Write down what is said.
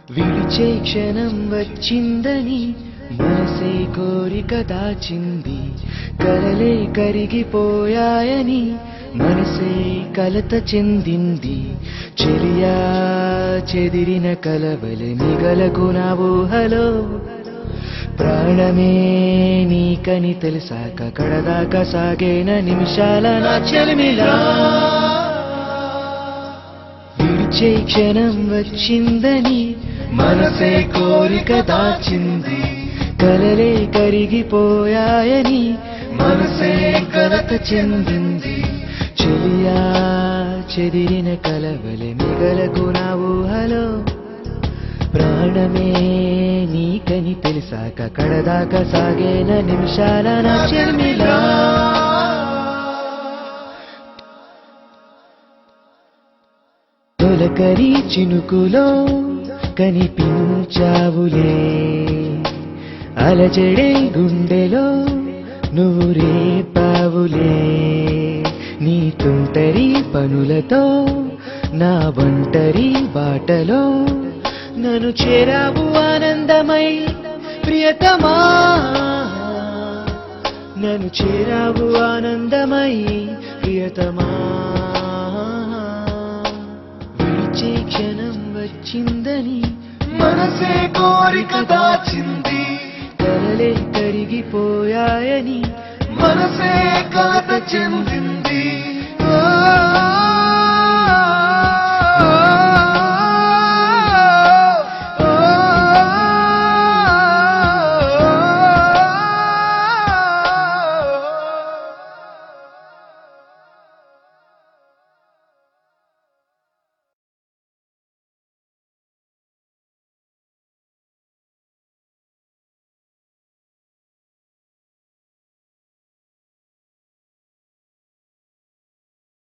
విడిచే క్షణం వచ్చిందని మనసే కోరిక దాచింది. కలలే కరిగిపోయాయని మనసే కలత చెందింది. చెలియా చెదిరిన కలవలె మిగలకు నా ఊహలో ప్రాణమే నీకని తెలిసాక కడదాకా సాగేన నిమిషాల నా చెలిమిలా. విడిచే క్షణం వచ్చిందని మనసే కోరిక దాచింది. కలలే కరిగిపోయాయని మనసే కలత చెందింది. చెలియా చెదిరిన కలవలె మిగలకు నా ఊహలో ప్రాణమే నీకని తెలిసాక కడదాకా సాగేన నిమిషాల నా చెలిమిలా. తొలకరి చినుకులో కనిపించావులే, అలజడే గుండెలో నువ్వు రేపావులే. నీ తుంటరి పనులతో నా ఒంటరి బాటలో నన్ను చేరావు ఆనందమై ప్రియతమా. నన్ను చేరావు ఆనందమై ప్రియతమా. విడిచే క్షణం వచ్చిందని మనసే కోరిక దాచింది. కలలే కరిగిపోయాయని మనసే కలత చెందింది.